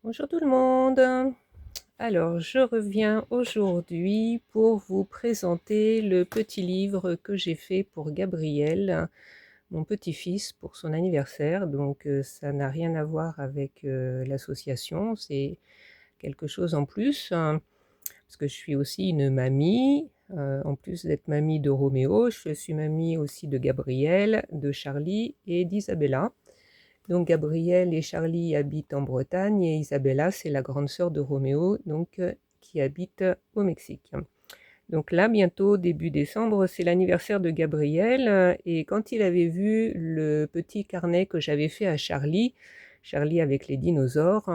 Bonjour tout le monde. Alors, je reviens aujourd'hui pour vous présenter le petit livre que j'ai fait pour Gabriel, mon petit-fils, pour son anniversaire. Donc, ça n'a rien à voir avec l'association, c'est quelque chose en plus, parce que je suis aussi une mamie. En plus d'être mamie de Roméo, je suis mamie aussi de Gabriel, de Charlie et d'Isabella. Donc Gabriel et Charlie habitent en Bretagne et Isabella, c'est la grande sœur de Roméo, donc qui habite au Mexique. Donc là, bientôt, début décembre, c'est l'anniversaire de Gabriel et quand il avait vu le petit carnet que j'avais fait à Charlie, Charlie avec les dinosaures,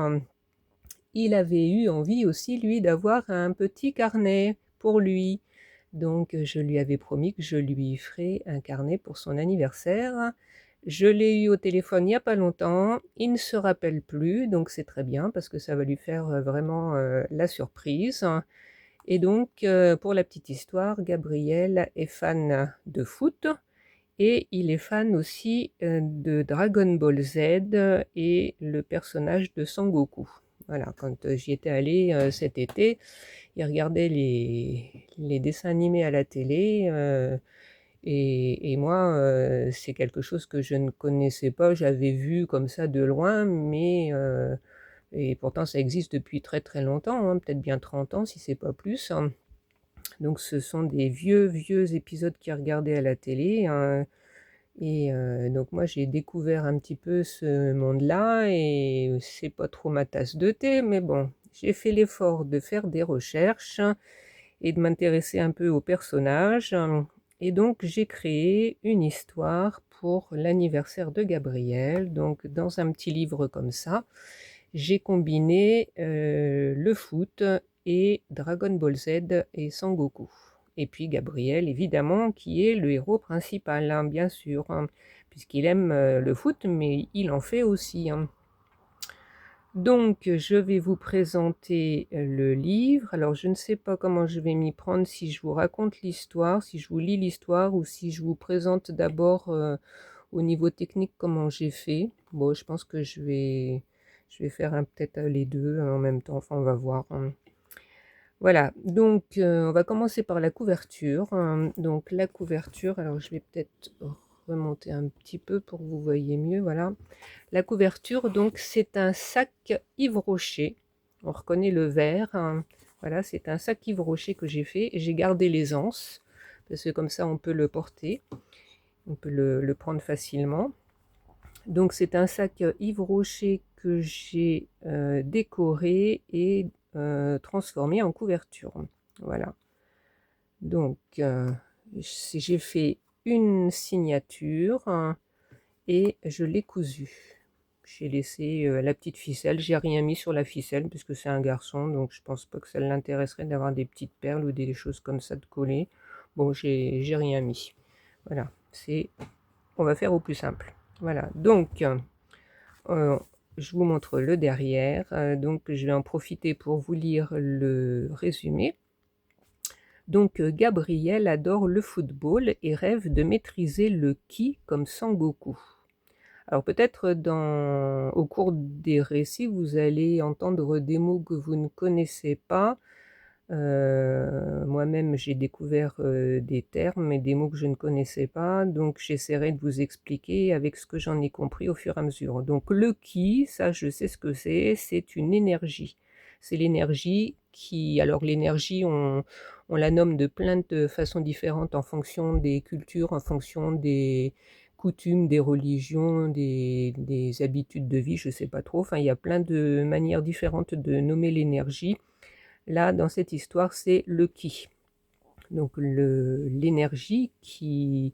il avait eu envie aussi, lui, d'avoir un petit carnet pour lui. Donc je lui avais promis que je lui ferais un carnet pour son anniversaire. Je l'ai eu au téléphone il n'y a pas longtemps, il ne se rappelle plus, donc c'est très bien parce que ça va lui faire vraiment la surprise. Et donc, pour la petite histoire, Gabriel est fan de foot et il est fan aussi de Dragon Ball Z et le personnage de Sangoku. Voilà, quand j'y étais allée cet été, il regardait les dessins animés à la télé. Et moi, c'est quelque chose que je ne connaissais pas. J'avais vu comme ça de loin, mais et pourtant ça existe depuis très très longtemps, hein, peut-être bien 30 ans si c'est pas plus, hein. Donc ce sont des vieux vieux épisodes qu'il regardait à la télé, hein. Et donc moi j'ai découvert un petit peu ce monde-là et c'est pas trop ma tasse de thé, mais bon, j'ai fait l'effort de faire des recherches et de m'intéresser un peu aux personnages. Et donc j'ai créé une histoire pour l'anniversaire de Gabriel. Donc dans un petit livre comme ça, j'ai combiné le foot et Dragon Ball Z et Sangoku. Et puis Gabriel, évidemment, qui est le héros principal, hein, bien sûr, hein, puisqu'il aime le foot, mais il en fait aussi, hein. Donc, je vais vous présenter le livre. Alors, je ne sais pas comment je vais m'y prendre, si je vous raconte l'histoire, si je vous lis l'histoire ou si je vous présente d'abord au niveau technique comment j'ai fait. Bon, je pense que je vais faire peut-être les deux en même temps. Enfin, on va voir, hein. Voilà, donc on va commencer par la couverture, hein. Donc la couverture, alors je vais peut-être remonter un petit peu pour que vous voyez mieux, voilà. La couverture, donc, c'est un sac Yves Rocher. On reconnaît le vert, hein. Voilà, c'est un sac Yves Rocher que j'ai fait. J'ai gardé les anses, parce que comme ça, on peut le porter. On peut le prendre facilement. Donc, c'est un sac Yves Rocher que j'ai décoré et transformé en couverture. Voilà. Donc, j'ai fait une signature, hein, et je l'ai cousu. J'ai laissé la petite ficelle, j'ai rien mis sur la ficelle puisque c'est un garçon, donc je pense pas que ça l'intéresserait d'avoir des petites perles ou des choses comme ça de coller. Bon, j'ai rien mis. Voilà, on va faire au plus simple. Voilà, donc euh, je vous montre le derrière. Donc je vais en profiter pour vous lire le résumé. Donc Gabriel adore le football et rêve de maîtriser le ki comme Sangoku. Alors peut-être au cours des récits, vous allez entendre des mots que vous ne connaissez pas. Moi-même, j'ai découvert des termes et des mots que je ne connaissais pas, donc j'essaierai de vous expliquer avec ce que j'en ai compris au fur et à mesure. Donc le ki, ça je sais ce que c'est une énergie. C'est l'énergie alors l'énergie, on la nomme de plein de façons différentes en fonction des cultures, en fonction des coutumes, des religions, des habitudes de vie, je ne sais pas trop. Enfin, il y a plein de manières différentes de nommer l'énergie. Là, dans cette histoire, c'est le ki. Donc l'énergie qui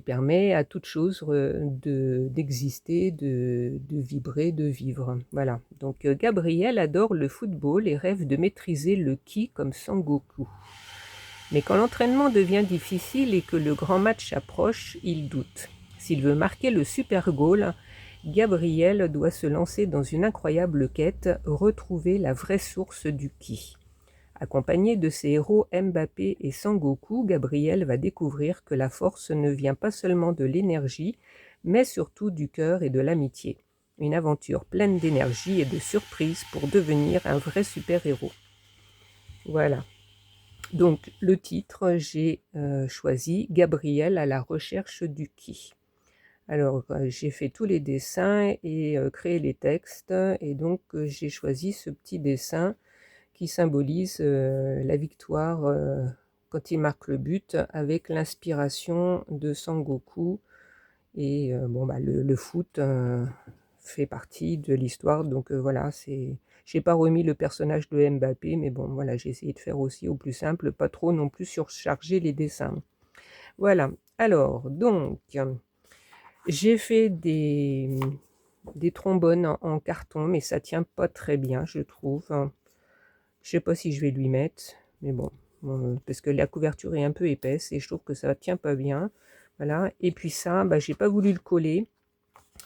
permet à toute chose d'exister, de vibrer, de vivre. Voilà. Donc Gabriel adore le football et rêve de maîtriser le ki comme Sangoku. Mais quand l'entraînement devient difficile et que le grand match approche, il doute. S'il veut marquer le super goal, Gabriel doit se lancer dans une incroyable quête, retrouver la vraie source du ki. Accompagné de ses héros Mbappé et Sangoku, Gabriel va découvrir que la force ne vient pas seulement de l'énergie, mais surtout du cœur et de l'amitié. une aventure pleine d'énergie et de surprises pour devenir un vrai super-héros. Voilà. Donc le titre, j'ai choisi Gabriel à la recherche du qui. Alors j'ai fait tous les dessins et créé les textes, et donc j'ai choisi ce petit dessin qui symbolise la victoire quand il marque le but, avec l'inspiration de Sangoku. Et bon, bah, le foot fait partie de l'histoire, donc voilà, j'ai pas remis le personnage de Mbappé, mais bon, voilà, j'ai essayé de faire aussi au plus simple, pas trop non plus surcharger les dessins. Voilà. Alors, donc, j'ai fait des trombones en carton, mais ça tient pas très bien, je trouve. Je sais pas si je vais lui mettre, mais bon, parce que la couverture est un peu épaisse et je trouve que ça tient pas bien. Voilà. Et puis ça, bah, j'ai pas voulu le coller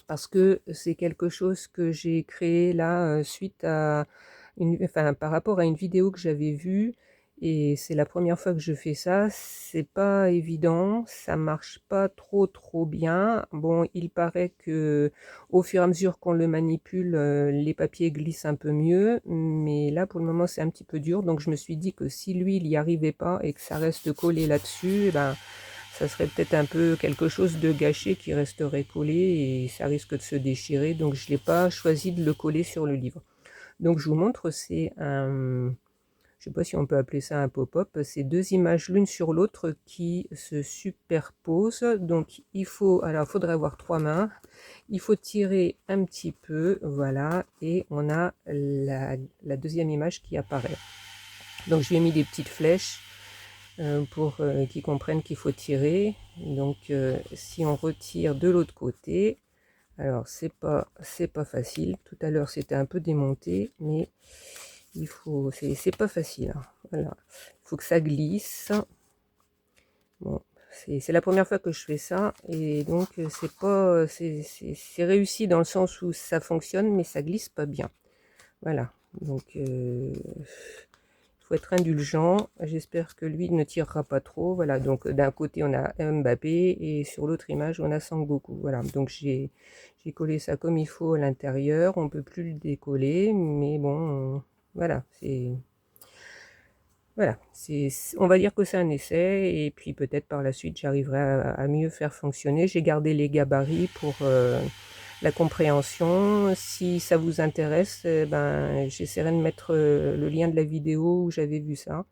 parce que c'est quelque chose que j'ai créé là suite à enfin, par rapport à une vidéo que j'avais vue, et c'est la première fois que je fais ça. C'est pas évident, ça marche pas trop bien. Bon, il paraît que au fur et à mesure qu'on le manipule, les papiers glissent un peu mieux, mais là pour le moment c'est un petit peu dur, donc je me suis dit que si lui il y arrivait pas et que ça reste collé là-dessus, eh ben ça serait peut-être un peu quelque chose de gâché qui resterait collé et ça risque de se déchirer, donc je n'ai pas choisi de le coller sur le livre. Donc je vous montre, c'est un, je ne sais pas si on peut appeler ça un pop-up, c'est deux images l'une sur l'autre qui se superposent. Donc il faut, alors il faudrait avoir trois mains, il faut tirer un petit peu, voilà, et on a la deuxième image qui apparaît. Donc je lui ai mis des petites flèches pour qu'ils comprennent qu'il faut tirer. Donc si on retire de l'autre côté, alors c'est pas facile. Tout à l'heure c'était un peu démonté, mais il faut, c'est pas facile, hein. Voilà, il faut que ça glisse. Bon, c'est la première fois que je fais ça, et donc c'est pas, c'est réussi dans le sens où ça fonctionne, mais ça glisse pas bien. Voilà, donc faut être indulgent. J'espère que lui ne tirera pas trop. Voilà, donc d'un côté on a Mbappé et sur l'autre image on a Sangoku. Voilà, donc j'ai collé ça comme il faut à l'intérieur. On peut plus le décoller, mais bon, voilà, on va dire que c'est un essai, et puis peut-être par la suite j'arriverai à mieux faire fonctionner. J'ai gardé les gabarits pour la compréhension. Si ça vous intéresse, ben, j'essaierai de mettre le lien de la vidéo où j'avais vu ça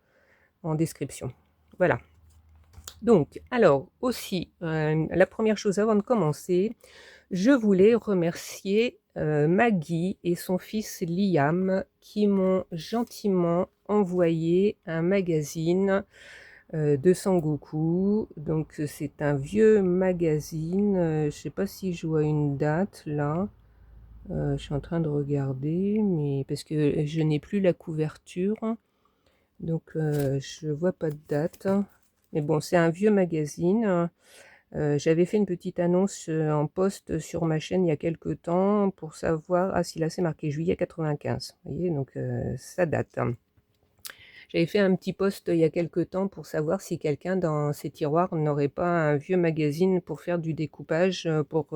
en description. Voilà. Donc, alors aussi, la première chose avant de commencer, je voulais remercier Maggie et son fils Liam qui m'ont gentiment envoyé un magazine de Sangoku. Donc c'est un vieux magazine, je ne sais pas si je vois une date là. Je suis en train de regarder, mais parce que je n'ai plus la couverture, donc je vois pas de date. Mais bon, c'est un vieux magazine. J'avais fait une petite annonce en post sur ma chaîne il y a quelque temps pour savoir, ah si là c'est marqué juillet 95, vous voyez, donc ça date. J'avais fait un petit post il y a quelque temps pour savoir si quelqu'un dans ses tiroirs n'aurait pas un vieux magazine pour faire du découpage, pour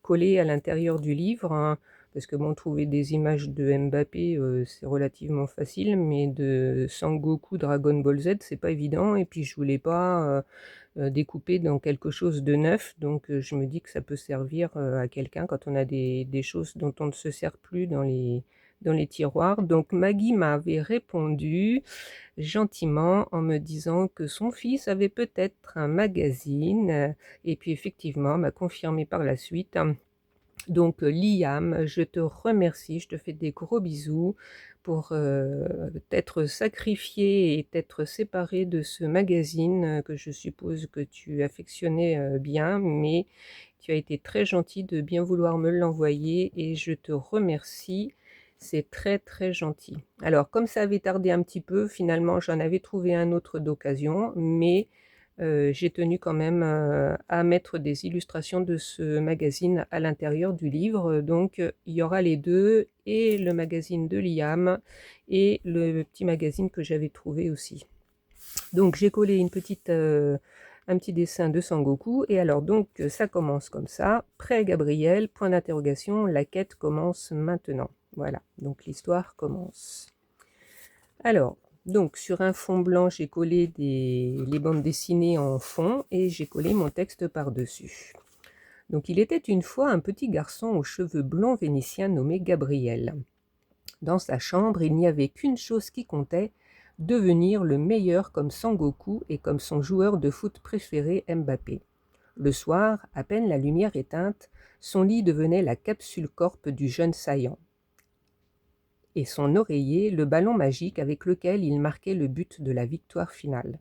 coller à l'intérieur du livre, hein. Parce que bon, trouver des images de Mbappé, c'est relativement facile, mais de Sangoku, Dragon Ball Z, c'est pas évident. Et puis je voulais pas découper dans quelque chose de neuf, donc je me dis que ça peut servir à quelqu'un quand on a des choses dont on ne se sert plus dans les tiroirs. Donc Maggie m'avait répondu gentiment en me disant que son fils avait peut-être un magazine, et puis effectivement m'a confirmé par la suite. Donc Liam, je te remercie, je te fais des gros bisous pour t'être sacrifié et t'être séparé de ce magazine que je suppose que tu affectionnais bien, mais tu as été très gentil de bien vouloir me l'envoyer et je te remercie. C'est très gentil. Alors, comme ça avait tardé un petit peu, finalement, j'en avais trouvé un autre d'occasion, mais j'ai tenu quand même à mettre des illustrations de ce magazine à l'intérieur du livre. Donc, il y aura les deux, et le magazine de Liam, et le petit magazine que j'avais trouvé aussi. Donc, j'ai collé une petite un petit dessin de Sangoku. Et alors donc ça commence comme ça. Prêt Gabriel, point d'interrogation, la quête commence maintenant. Voilà, donc l'histoire commence. Alors, donc sur un fond blanc, j'ai collé les bandes dessinées en fond et j'ai collé mon texte par-dessus. Donc il était une fois un petit garçon aux cheveux blonds vénitiens nommé Gabriel. Dans sa chambre, il n'y avait qu'une chose qui comptait, devenir le meilleur comme Sangoku et comme son joueur de foot préféré Mbappé. Le soir, à peine la lumière éteinte, son lit devenait la capsule corp du jeune saillant. Et son oreiller, le ballon magique avec lequel il marquait le but de la victoire finale.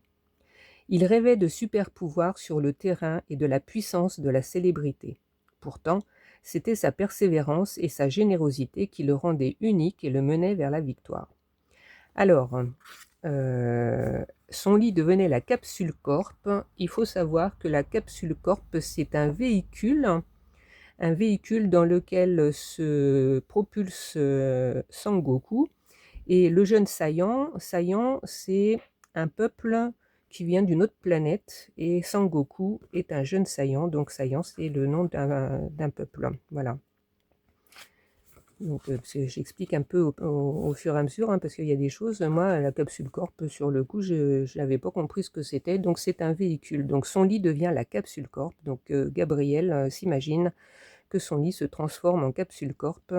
Il rêvait de super pouvoirs sur le terrain et de la puissance de la célébrité. Pourtant, c'était sa persévérance et sa générosité qui le rendaient unique et le menaient vers la victoire. Alors, son lit devenait la capsule corp. Il faut savoir que la capsule corp, c'est un véhicule dans lequel se propulse Sangoku. Et le jeune Saiyan, c'est un peuple qui vient d'une autre planète, et Sangoku est un jeune Saiyan, donc Saiyan c'est le nom d'un peuple. Voilà. Donc j'explique un peu au fur et à mesure, parce qu'il y a des choses, moi la capsule corp sur le coup je n'avais pas compris ce que c'était, donc c'est un véhicule. Donc son lit devient la capsule corp, donc Gabriel s'imagine que son lit se transforme en capsule corp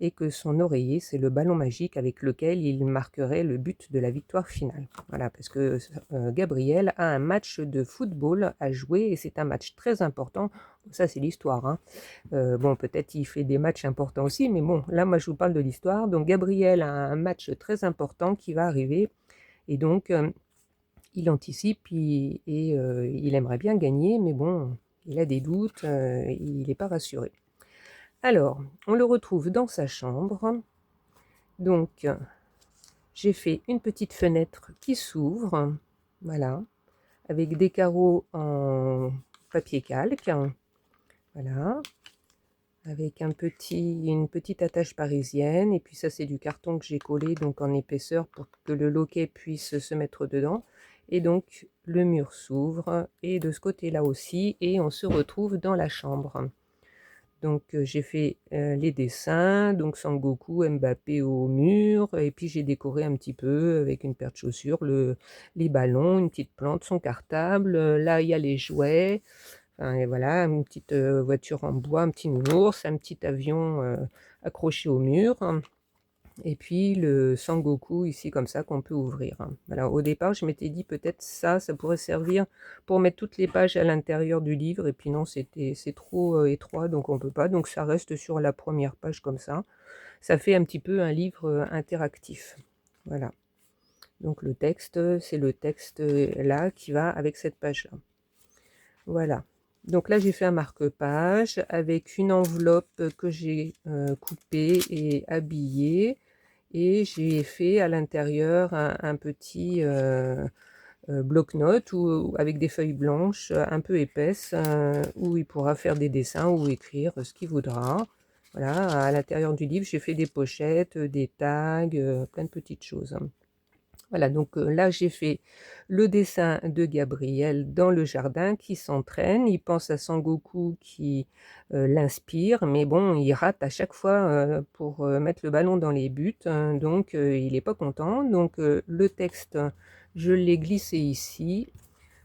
et que son oreiller, c'est le ballon magique avec lequel il marquerait le but de la victoire finale. Voilà, parce que Gabriel a un match de football à jouer et c'est un match très important. Ça, c'est l'histoire, hein. Bon, peut-être il fait des matchs importants aussi, mais bon, là, moi, je vous parle de l'histoire. Donc, Gabriel a un match très important qui va arriver et donc, il anticipe et il aimerait bien gagner, mais bon, il a des doutes, il n'est pas rassuré. Alors, on le retrouve dans sa chambre. Donc, j'ai fait une petite fenêtre qui s'ouvre, voilà, avec des carreaux en papier calque, voilà, avec une petite attache parisienne, et puis ça c'est du carton que j'ai collé donc en épaisseur pour que le loquet puisse se mettre dedans. Et donc le mur s'ouvre, et de ce côté-là aussi, et on se retrouve dans la chambre. Donc j'ai fait les dessins, donc Sangoku, Mbappé au mur, et puis j'ai décoré un petit peu avec une paire de chaussures, les ballons, une petite plante, son cartable. Là il y a les jouets, enfin, et voilà, une petite voiture en bois, un petit nounours, un petit avion accroché au mur. Et puis le Sangoku ici comme ça qu'on peut ouvrir. Voilà, au départ je m'étais dit peut-être ça pourrait servir pour mettre toutes les pages à l'intérieur du livre, et puis non, c'est trop étroit, donc on peut pas, donc ça reste sur la première page comme ça. Ça fait un petit peu un livre interactif. Voilà, donc le texte, c'est le texte là qui va avec cette page là. Voilà, donc là j'ai fait un marque-page avec une enveloppe que j'ai coupée et habillée. Et j'ai fait à l'intérieur un petit bloc-notes avec des feuilles blanches un peu épaisses, où il pourra faire des dessins ou écrire ce qu'il voudra. Voilà, à l'intérieur du livre, j'ai fait des pochettes, des tags, plein de petites choses. Voilà, donc là j'ai fait le dessin de Gabriel dans le jardin qui s'entraîne. Il pense à Sangoku qui l'inspire, mais bon, il rate à chaque fois pour mettre le ballon dans les buts, hein, donc il n'est pas content. Donc le texte, je l'ai glissé ici,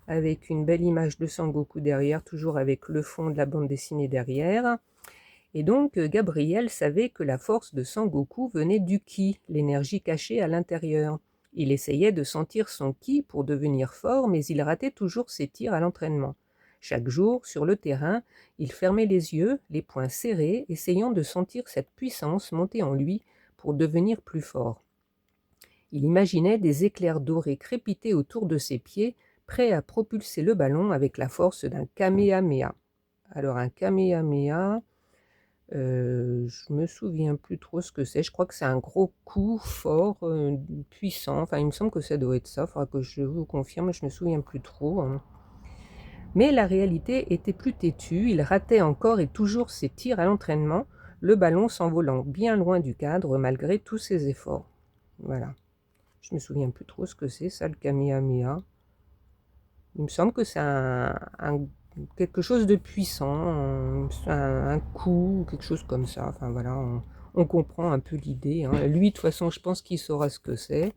avec une belle image de Sangoku derrière, toujours avec le fond de la bande dessinée derrière. Et donc Gabriel savait que la force de Sangoku venait du ki, l'énergie cachée à l'intérieur. Il essayait de sentir son ki pour devenir fort, mais il ratait toujours ses tirs à l'entraînement. Chaque jour, sur le terrain, il fermait les yeux, les poings serrés, essayant de sentir cette puissance monter en lui pour devenir plus fort. Il imaginait des éclairs dorés crépiter autour de ses pieds, prêts à propulser le ballon avec la force d'un Kamehameha. Alors un Kamehameha, je me souviens plus trop ce que c'est. Je crois que c'est un gros coup fort, puissant. Enfin, il me semble que ça doit être ça. Il faudra que je vous confirme, je me souviens plus trop, hein. Mais la réalité était plus têtue. Il ratait encore et toujours ses tirs à l'entraînement, le ballon s'envolant bien loin du cadre malgré tous ses efforts. Voilà. Je me souviens plus trop ce que c'est, ça, le Kamehameha. Il me semble que c'est quelque chose de puissant, un coup, quelque chose comme ça. Enfin voilà, on comprend un peu l'idée, hein. Lui, de toute façon, je pense qu'il saura ce que c'est.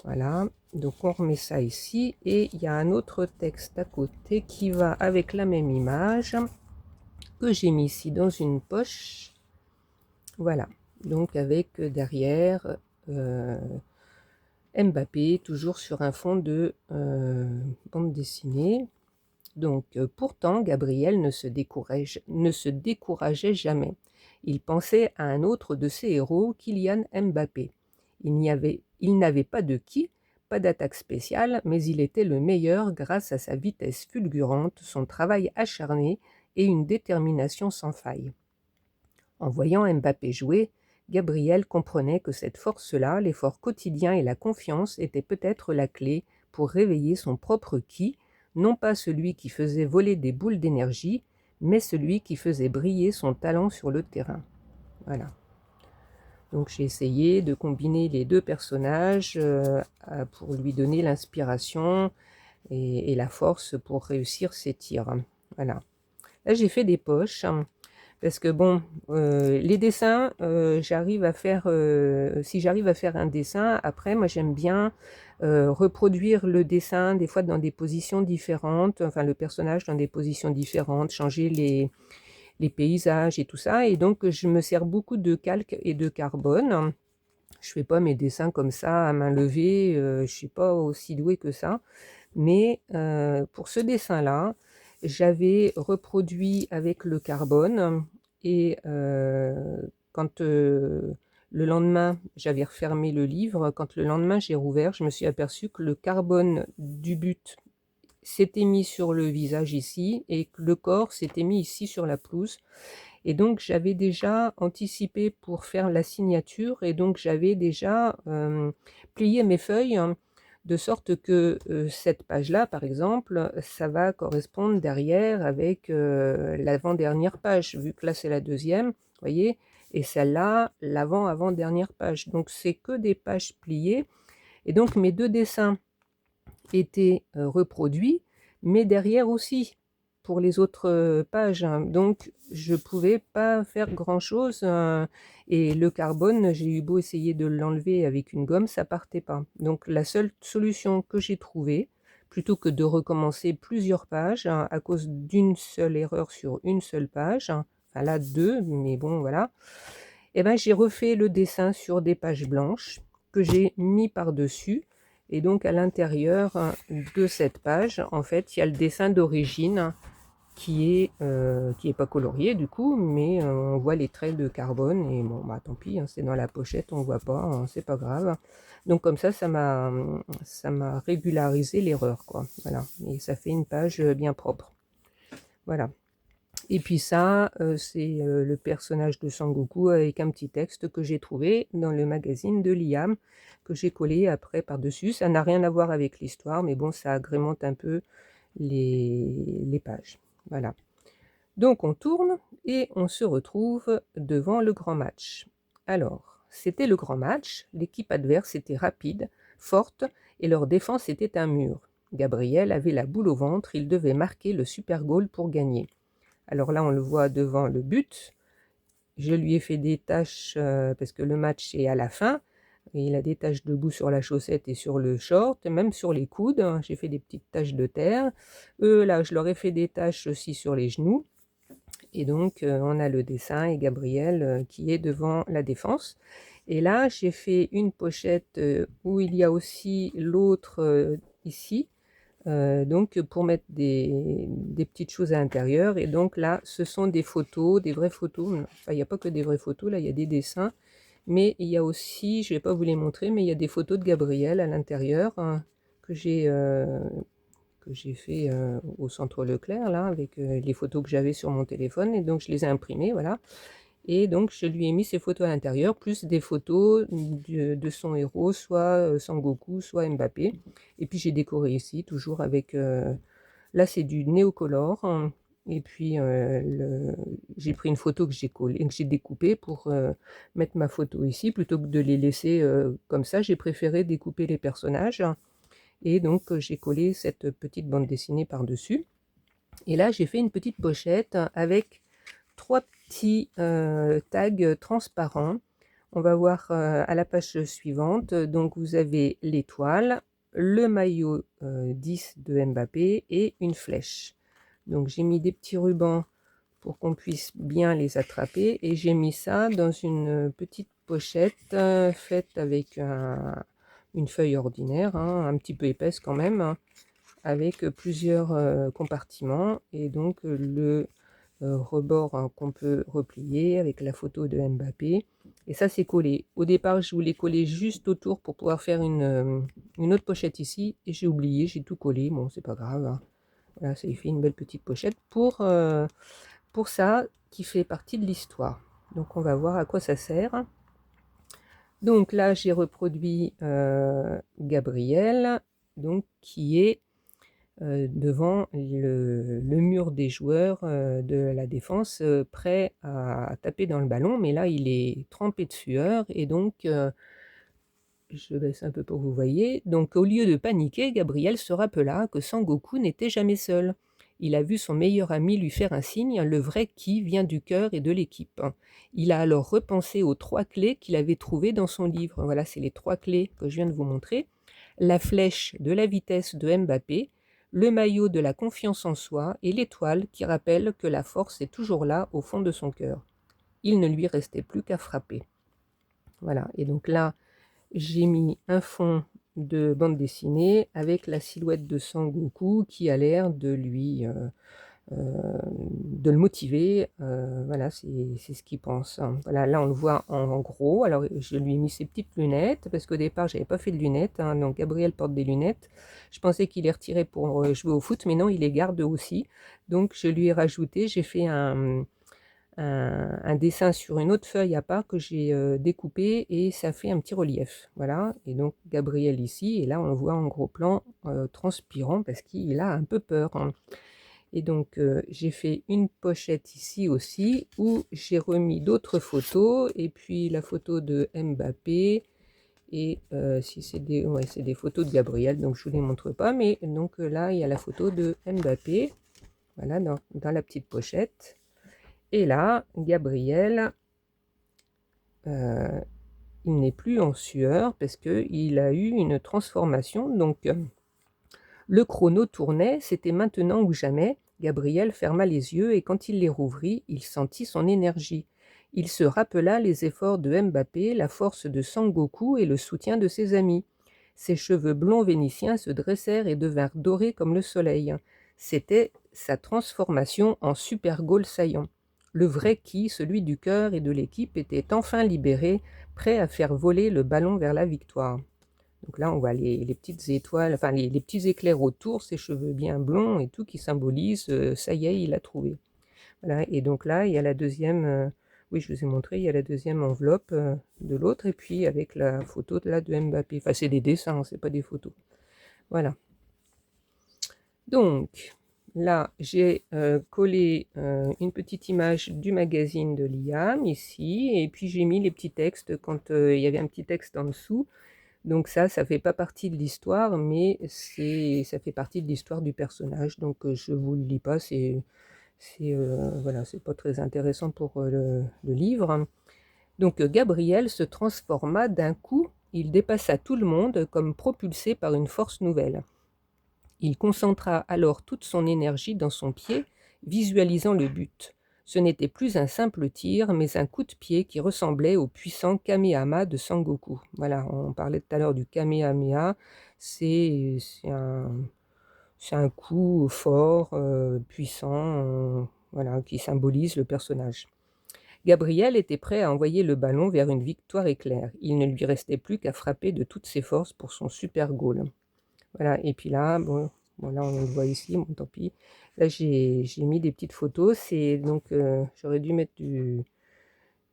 Voilà, donc on remet ça ici. Et il y a un autre texte à côté qui va avec la même image, que j'ai mis ici dans une poche. Voilà, donc avec derrière Mbappé, toujours sur un fond de bande dessinée. Donc pourtant, Gabriel ne se décourageait jamais. Il pensait à un autre de ses héros, Kylian Mbappé. Il n'avait pas de qui, pas d'attaque spéciale, mais il était le meilleur grâce à sa vitesse fulgurante, son travail acharné et une détermination sans faille. En voyant Mbappé jouer, Gabriel comprenait que cette force-là, l'effort quotidien et la confiance étaient peut-être la clé pour réveiller son propre qui, non pas celui qui faisait voler des boules d'énergie, mais celui qui faisait briller son talent sur le terrain. Voilà. Donc j'ai essayé de combiner les deux personnages pour lui donner l'inspiration et la force pour réussir ses tirs. Voilà. Là j'ai fait des poches. Parce que bon, les dessins, j'arrive à faire, si j'arrive à faire un dessin, après moi j'aime bien reproduire le dessin des fois dans des positions différentes, enfin le personnage dans des positions différentes, changer les paysages et tout ça. Et donc je me sers beaucoup de calque et de carbone. Je fais pas mes dessins comme ça à main levée, je suis pas aussi douée que ça. Mais pour ce dessin-là, j'avais reproduit avec le carbone et quand le lendemain, j'avais refermé le livre, quand le lendemain j'ai rouvert, je me suis aperçue que le carbone du but s'était mis sur le visage ici et que le corps s'était mis ici sur la pelouse. Et donc j'avais déjà anticipé pour faire la signature et donc j'avais déjà plié mes feuilles, hein, de sorte que cette page-là, par exemple, ça va correspondre derrière avec l'avant-dernière page, vu que là c'est la deuxième, vous voyez, et celle-là, l'avant-avant-dernière page. Donc c'est que des pages pliées. Et donc mes deux dessins étaient reproduits, mais derrière aussi, pour les autres pages. Donc je pouvais pas faire grand-chose. Et le carbone, j'ai eu beau essayer de l'enlever avec une gomme, ça partait pas. Donc la seule solution que j'ai trouvée, plutôt que de recommencer plusieurs pages, à cause d'une seule erreur sur une seule page, enfin là deux, mais bon voilà, et ben j'ai refait le dessin sur des pages blanches que j'ai mis par-dessus. Et donc à l'intérieur de cette page, en fait, il y a le dessin d'origine qui est pas colorié du coup, mais on voit les traits de carbone et bon bah tant pis, hein, c'est dans la pochette, on voit pas, hein, c'est pas grave. Donc comme ça m'a régularisé l'erreur quoi. Voilà, et ça fait une page bien propre. Voilà. Et puis ça, c'est le personnage de Sangoku avec un petit texte que j'ai trouvé dans le magazine de Liam, que j'ai collé après par-dessus. Ça n'a rien à voir avec l'histoire, mais bon, ça agrémente un peu les pages. Voilà. Donc on tourne et on se retrouve devant le grand match. Alors, c'était le grand match, l'équipe adverse était rapide, forte, et leur défense était un mur. Gabriel avait la boule au ventre, il devait marquer le super goal pour gagner. Alors là, on le voit devant le but. Je lui ai fait des taches parce que le match est à la fin. Et il a des taches de boue sur la chaussette et sur le short, même sur les coudes. J'ai fait des petites taches de terre. Eux, là, je leur ai fait des taches aussi sur les genoux. Et donc, on a le dessin et Gabriel qui est devant la défense. Et là, j'ai fait une pochette où il y a aussi l'autre ici. Donc pour mettre des petites choses à l'intérieur. Et donc là, ce sont des photos, des vraies photos. Enfin, il n'y a pas que des vraies photos, là, il y a des dessins. Mais il y a aussi, je ne vais pas vous les montrer, mais il y a des photos de Gabriel à l'intérieur hein, que j'ai fait au centre Leclerc, là, avec les photos que j'avais sur mon téléphone. Et donc, je les ai imprimées, voilà. Et donc, je lui ai mis ces photos à l'intérieur, plus des photos de son héros, soit Sangoku, soit Mbappé. Et puis, j'ai décoré ici, toujours avec... là, c'est du néocolor. Hein. Et puis, j'ai pris une photo que j'ai collée, que j'ai découpée pour mettre ma photo ici. Plutôt que de les laisser comme ça, j'ai préféré découper les personnages. Et donc j'ai collé cette petite bande dessinée par-dessus. Et là, j'ai fait une petite pochette avec 3 petits tags transparents. On va voir à la page suivante. Donc vous avez l'étoile, le maillot 10 de Mbappé et une flèche. Donc j'ai mis des petits rubans pour qu'on puisse bien les attraper et j'ai mis ça dans une petite pochette faite avec une feuille ordinaire, hein, un petit peu épaisse quand même, hein, avec plusieurs compartiments et donc le rebord hein, qu'on peut replier avec la photo de Mbappé. Et ça, c'est collé. Au départ, je voulais coller juste autour pour pouvoir faire une autre pochette ici. Et j'ai oublié, j'ai tout collé. Bon, c'est pas grave, hein. Voilà, ça y fait une belle petite pochette pour ça qui fait partie de l'histoire. Donc, on va voir à quoi ça sert. Donc là, j'ai reproduit Gabriel, donc, qui est devant le mur des joueurs de la défense, prêt à taper dans le ballon. Mais là, il est trempé de sueur et donc, je baisse un peu pour que vous voyez. Donc, au lieu de paniquer, Gabriel se rappela que Sangoku n'était jamais seul. Il a vu son meilleur ami lui faire un signe, le vrai qui vient du cœur et de l'équipe. Il a alors repensé aux 3 clés qu'il avait trouvées dans son livre. Voilà, c'est les 3 clés que je viens de vous montrer. La flèche de la vitesse de Mbappé, le maillot de la confiance en soi et l'étoile qui rappelle que la force est toujours là au fond de son cœur. Il ne lui restait plus qu'à frapper. Voilà, et donc là, j'ai mis un fond de bande dessinée avec la silhouette de Sangoku qui a l'air de de le motiver. Voilà, c'est ce qu'il pense, hein. Voilà, là on le voit en gros. Alors je lui ai mis ses petites lunettes parce qu'au départ j'avais pas fait de lunettes, hein. Donc Gabriel porte des lunettes. Je pensais qu'il les retirait pour jouer au foot, mais non, il les garde aussi. Donc je lui ai rajouté, j'ai fait un dessin sur une autre feuille à part que j'ai découpé et ça fait un petit relief. Voilà, et donc Gabriel ici, et là on le voit en gros plan transpirant parce qu'il a un peu peur, hein. Et donc j'ai fait une pochette ici aussi où j'ai remis d'autres photos et puis la photo de Mbappé et si c'est ouais, c'est des photos de Gabriel, donc je ne vous les montre pas, mais donc là il y a la photo de Mbappé, voilà, dans la petite pochette. Et là, Gabriel, il n'est plus en sueur parce qu'il a eu une transformation. Donc, le chrono tournait, c'était maintenant ou jamais. Gabriel ferma les yeux et quand il les rouvrit, il sentit son énergie. Il se rappela les efforts de Mbappé, la force de Sangoku et le soutien de ses amis. Ses cheveux blonds vénitiens se dressèrent et devinrent dorés comme le soleil. C'était sa transformation en super Gaulle saillant. Le vrai qui, celui du cœur et de l'équipe, était enfin libéré, prêt à faire voler le ballon vers la victoire. Donc là, on voit les petites étoiles, enfin les petits éclairs autour, ses cheveux bien blonds et tout qui symbolisent ça y est, il a trouvé. Voilà, et donc là, il y a la deuxième, oui, je vous ai montré, il y a la deuxième enveloppe de l'autre, et puis avec la photo de, là, de Mbappé. Enfin, c'est des dessins, c'est pas des photos. Voilà. Donc, là, j'ai collé une petite image du magazine de Liam ici, et puis j'ai mis les petits textes quand il y avait un petit texte en dessous. Donc ça fait pas partie de l'histoire, mais ça fait partie de l'histoire du personnage. Donc je vous le lis pas, voilà, c'est pas très intéressant pour le livre. Donc Gabriel se transforma d'un coup, il dépassa tout le monde comme propulsé par une force nouvelle. Il concentra alors toute son énergie dans son pied, visualisant le but. Ce n'était plus un simple tir, mais un coup de pied qui ressemblait au puissant Kamehameha de Sangoku. Voilà, on parlait tout à l'heure du Kamehameha, c'est un coup fort, puissant, voilà, qui symbolise le personnage. Gabriel était prêt à envoyer le ballon vers une victoire éclair. Il ne lui restait plus qu'à frapper de toutes ses forces pour son super goal. Voilà, et puis là, bon, là on le voit ici, bon tant pis. Là j'ai mis des petites photos, c'est donc j'aurais dû mettre du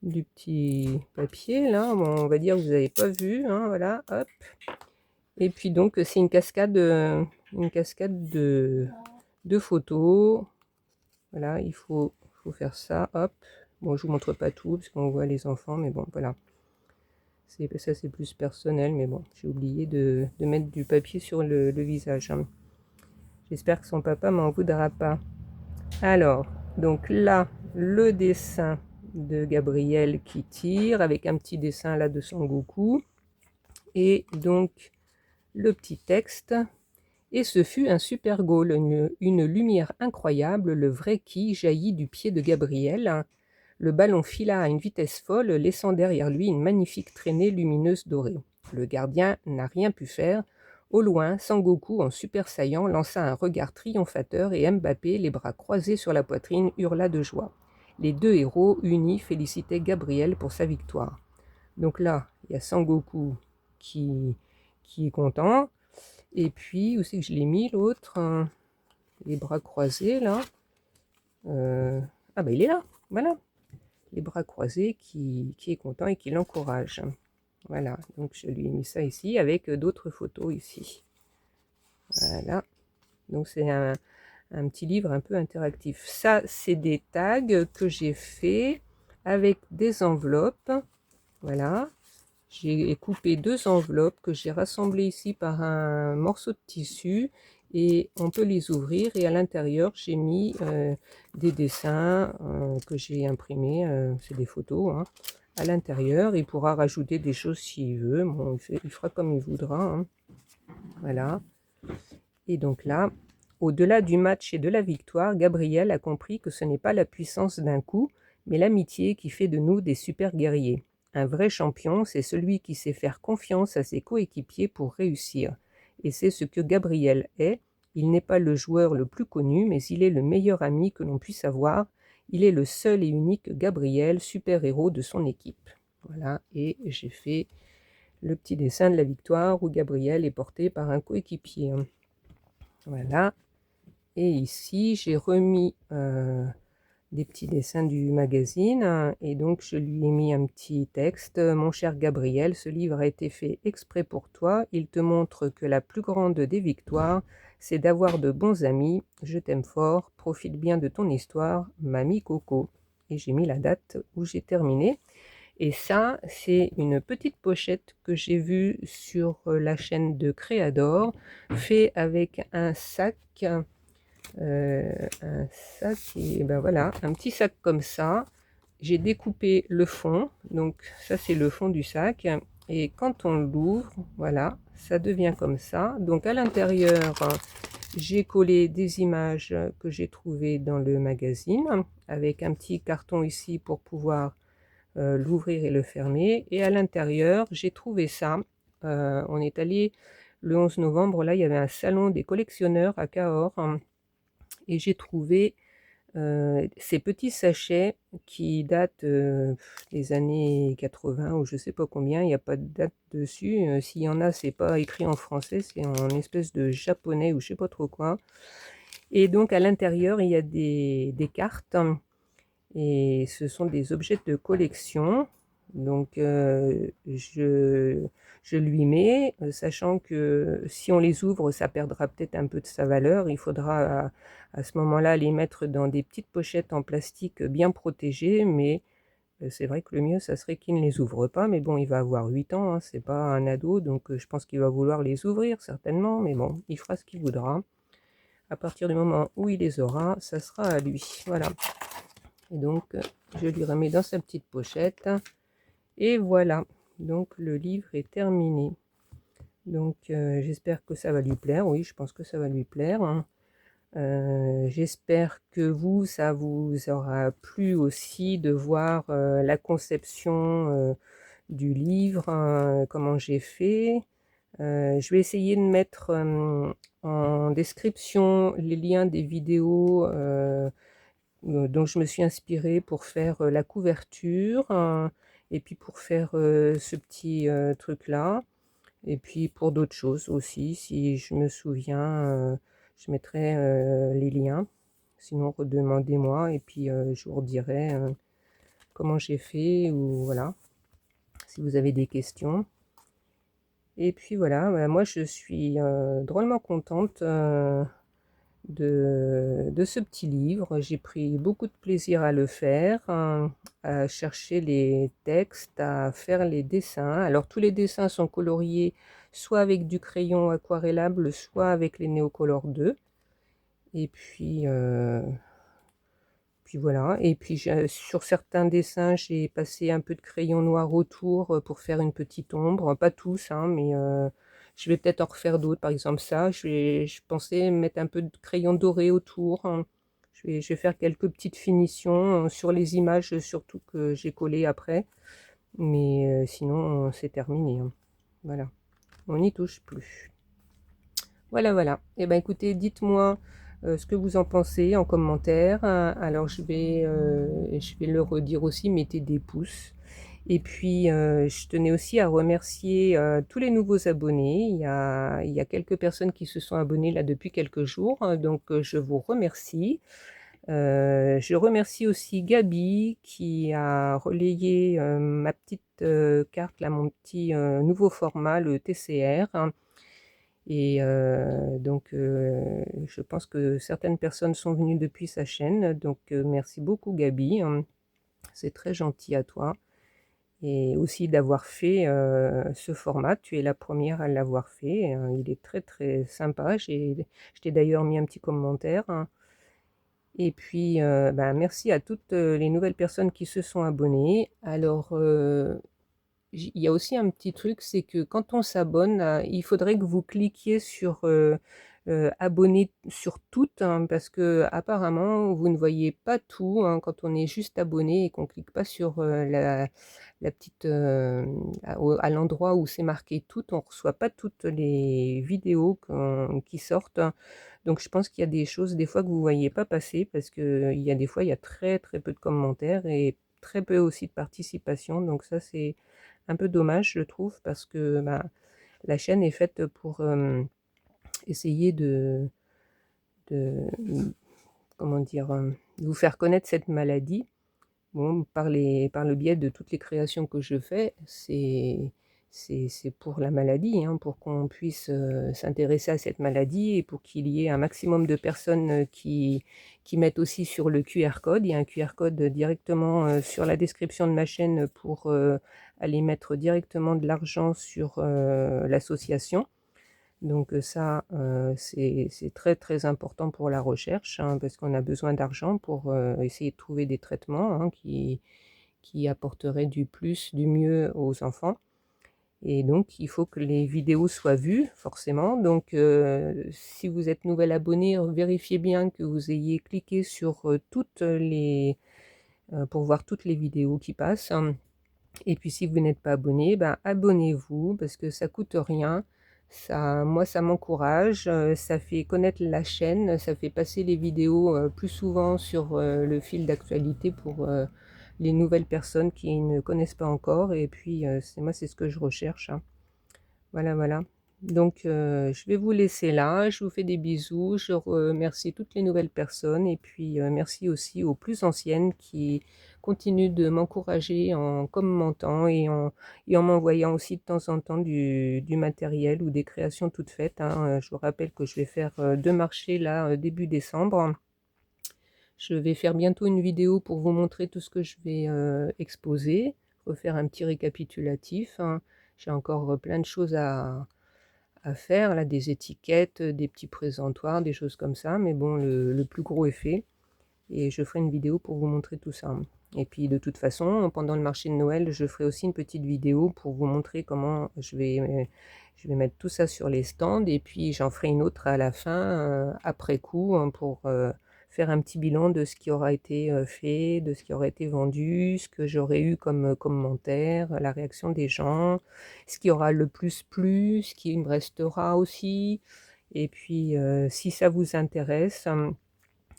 petit papier là, bon, on va dire que vous n'avez pas vu, hein, voilà, hop. Et puis donc c'est une cascade de photos. Voilà, il faut faire ça, hop. Bon, je vous montre pas tout parce qu'on voit les enfants, mais bon, voilà. Ça, c'est plus personnel, mais bon, j'ai oublié de mettre du papier sur le visage. Hein. J'espère que son papa m'en voudra pas. Alors, donc là, le dessin de Gabriel qui tire, avec un petit dessin là de Sangoku. Et donc, le petit texte. Et ce fut un super goal, une lumière incroyable, le vrai ki jaillit du pied de Gabriel. Le ballon fila à une vitesse folle, laissant derrière lui une magnifique traînée lumineuse dorée. Le gardien n'a rien pu faire. Au loin, Sangoku, en super saiyan, lança un regard triomphateur et Mbappé, les bras croisés sur la poitrine, hurla de joie. Les deux héros, unis, félicitaient Gabriel pour sa victoire. Donc là, il y a Sangoku qui est content. Et puis, où c'est que je l'ai mis l'autre les bras croisés, là. Ah ben il est là, voilà. Les bras croisés qui est content et qui l'encourage. Voilà, donc je lui ai mis ça ici avec d'autres photos ici. Voilà, donc c'est un petit livre un peu interactif. Ça, c'est des tags que j'ai fait avec des enveloppes. Voilà, j'ai coupé 2 enveloppes que j'ai rassemblées ici par un morceau de tissu et on peut les ouvrir et à l'intérieur j'ai mis des dessins que j'ai imprimés, c'est des photos hein, à l'intérieur. Il pourra rajouter des choses s'il veut, bon, il fera comme il voudra. Hein. Voilà. Et donc là, au-delà du match et de la victoire, Gabriel a compris que ce n'est pas la puissance d'un coup, mais l'amitié qui fait de nous des super guerriers. Un vrai champion, c'est celui qui sait faire confiance à ses coéquipiers pour réussir. Et c'est ce que Gabriel est. Il n'est pas le joueur le plus connu, mais il est le meilleur ami que l'on puisse avoir. Il est le seul et unique Gabriel, super-héros de son équipe. Voilà, et j'ai fait le petit dessin de la victoire où Gabriel est porté par un coéquipier. Voilà. Et ici, j'ai remis des petits dessins du magazine et donc je lui ai mis un petit texte. Mon cher Gabriel, ce livre a été fait exprès pour toi. Il te montre que la plus grande des victoires, c'est d'avoir de bons amis. Je t'aime fort. Profite bien de ton histoire, Mamie Coco. Et j'ai mis la date où j'ai terminé. Et ça, c'est une petite pochette que j'ai vue sur la chaîne de Créador, fait avec un sac et ben voilà, un petit sac comme ça. J'ai découpé le fond, donc ça c'est le fond du sac. Et quand on l'ouvre, voilà, ça devient comme ça. Donc à l'intérieur, j'ai collé des images que j'ai trouvées dans le magazine, avec un petit carton ici pour pouvoir l'ouvrir et le fermer. Et à l'intérieur, j'ai trouvé ça. On est allé le 11 novembre, là il y avait un salon des collectionneurs à Cahors. Et j'ai trouvé ces petits sachets qui datent des années 80 ou je sais pas combien, il n'y a pas de date dessus. S'il y en a, c'est pas écrit en français, c'est en espèce de japonais ou je sais pas trop quoi. Et donc à l'intérieur, il y a des cartes et ce sont des objets de collection. Donc je lui mets, sachant que si on les ouvre, ça perdra peut-être un peu de sa valeur. Il faudra à ce moment-là les mettre dans des petites pochettes en plastique bien protégées, mais c'est vrai que le mieux, ça serait qu'il ne les ouvre pas. Mais bon, il va avoir 8 ans, hein, c'est pas un ado, donc je pense qu'il va vouloir les ouvrir certainement, mais bon, il fera ce qu'il voudra. À partir du moment où il les aura, ça sera à lui. Voilà. Et donc, je lui remets dans sa petite pochette. Et voilà, donc le livre est terminé. Donc j'espère que ça va lui plaire. Oui, je pense que ça va lui plaire. Hein. J'espère que ça vous aura plu aussi de voir la conception du livre, comment j'ai fait. Je vais essayer de mettre en description les liens des vidéos dont je me suis inspirée pour faire la couverture et puis pour faire ce petit truc là et puis pour d'autres choses aussi si je me souviens je mettrai les liens, sinon redemandez-moi et puis je vous redirai comment j'ai fait ou voilà si vous avez des questions. Et puis voilà, moi je suis drôlement contente de ce petit livre. J'ai pris beaucoup de plaisir à le faire, hein, à chercher les textes, à faire les dessins. Alors tous les dessins sont coloriés soit avec du crayon aquarellable, soit avec les Néocolor 2. Et puis voilà. Et puis sur certains dessins, j'ai passé un peu de crayon noir autour pour faire une petite ombre. Pas tous, hein, mais je vais peut-être en refaire d'autres. Par exemple ça, je pensais mettre un peu de crayon doré autour, hein. Je vais faire quelques petites finitions sur les images, surtout que j'ai collé après. Mais sinon, c'est terminé, hein. Voilà, on n'y touche plus. Voilà, voilà. Eh ben, écoutez, dites-moi ce que vous en pensez en commentaire. Alors, je vais le redire aussi, mettez des pouces. Et puis, je tenais aussi à remercier tous les nouveaux abonnés. Il y a quelques personnes qui se sont abonnées là depuis quelques jours, hein, donc je vous remercie. Je remercie aussi Gabi qui a relayé ma petite carte, là, mon petit nouveau format, le TCR, hein. Et donc, je pense que certaines personnes sont venues depuis sa chaîne. Donc, merci beaucoup Gabi, hein. C'est très gentil à toi. Et aussi d'avoir fait ce format. Tu es la première à l'avoir fait, hein. Il est très très sympa. Je t'ai d'ailleurs mis un petit commentaire, hein. Et puis, bah, merci à toutes les nouvelles personnes qui se sont abonnées. Alors, il y a aussi un petit truc, c'est que quand on s'abonne, il faudrait que vous cliquiez sur abonner sur toutes, hein, parce que apparemment vous ne voyez pas tout, hein, quand on est juste abonné et qu'on clique pas sur la petite à l'endroit où c'est marqué tout, on reçoit pas toutes les vidéos qui sortent, hein. Donc je pense qu'il y a des choses des fois que vous voyez pas passer parce que il y a des fois il y a très très peu de commentaires et très peu aussi de participation. Donc ça c'est un peu dommage, je trouve, parce que bah, la chaîne est faite pour essayer de comment dire, de vous faire connaître cette maladie. Bon, par le biais de toutes les créations que je fais, c'est pour la maladie, hein, pour qu'on puisse s'intéresser à cette maladie et pour qu'il y ait un maximum de personnes qui mettent aussi sur le QR code. Il y a un QR code directement sur la description de ma chaîne pour aller mettre directement de l'argent sur l'association. Donc ça, c'est très très important pour la recherche, hein, parce qu'on a besoin d'argent pour essayer de trouver des traitements, hein, qui apporteraient du plus, du mieux aux enfants. Et donc, il faut que les vidéos soient vues, forcément. Donc, si vous êtes nouvel abonné, vérifiez bien que vous ayez cliqué sur pour voir toutes les vidéos qui passent. Et puis si vous n'êtes pas abonné, ben, abonnez-vous parce que ça coûte rien. Moi, ça m'encourage, ça fait connaître la chaîne, ça fait passer les vidéos plus souvent sur le fil d'actualité pour les nouvelles personnes qui ne connaissent pas encore. Et puis, moi, c'est ce que je recherche, hein. Voilà, voilà. Donc, je vais vous laisser là. Je vous fais des bisous. Je remercie toutes les nouvelles personnes et puis merci aussi aux plus anciennes qui continuent de m'encourager en commentant et en m'envoyant aussi de temps en temps du matériel ou des créations toutes faites, hein. Je vous rappelle que je vais faire 2 marchés là début décembre. Je vais faire bientôt une vidéo pour vous montrer tout ce que je vais exposer, refaire un petit récapitulatif, hein. J'ai encore plein de choses à faire, là, des étiquettes, des petits présentoirs, des choses comme ça. Mais bon, le plus gros est fait. Et je ferai une vidéo pour vous montrer tout ça. Et puis de toute façon, pendant le marché de Noël, je ferai aussi une petite vidéo pour vous montrer comment je vais mettre tout ça sur les stands. Et puis j'en ferai une autre à la fin, après coup, hein, pour faire un petit bilan de ce qui aura été fait, de ce qui aura été vendu, ce que j'aurai eu comme commentaire, la réaction des gens, ce qui aura le plus plu, ce qui me restera aussi. Et puis si ça vous intéresse,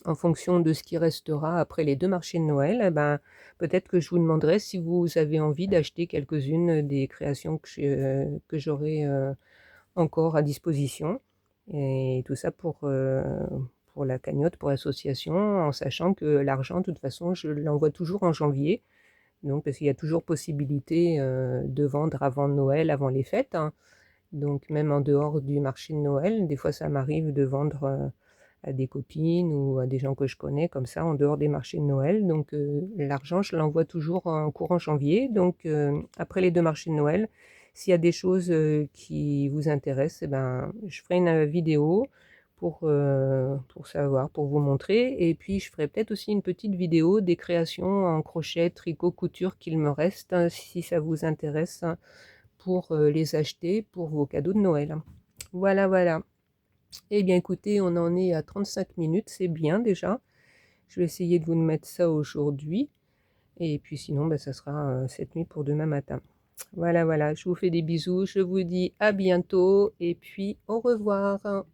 en fonction de ce qui restera après les 2 marchés de Noël, eh ben, peut-être que je vous demanderai si vous avez envie d'acheter quelques-unes des créations que j'aurai encore à disposition. Et tout ça pour la cagnotte, pour l'association, en sachant que l'argent, de toute façon, je l'envoie toujours en janvier. Donc, parce qu'il y a toujours possibilité de vendre avant Noël, avant les fêtes, hein. Donc, même en dehors du marché de Noël, des fois, ça m'arrive de vendre à des copines ou à des gens que je connais comme ça en dehors des marchés de Noël. Donc l'argent, je l'envoie toujours en courant janvier. Donc après les 2 marchés de Noël, s'il y a des choses, qui vous intéressent, eh ben, je ferai une, vidéo pour savoir, pour vous montrer, et puis je ferai peut-être aussi une petite vidéo des créations en crochet, tricot, couture qu'il me reste, si ça vous intéresse, pour, les acheter pour vos cadeaux de Noël. Voilà, voilà. Eh bien écoutez, on en est à 35 minutes, c'est bien déjà. Je vais essayer de vous mettre ça aujourd'hui et puis sinon, bah, ça sera, cette nuit pour demain matin. Voilà, voilà, je vous fais des bisous, je vous dis à bientôt et puis au revoir.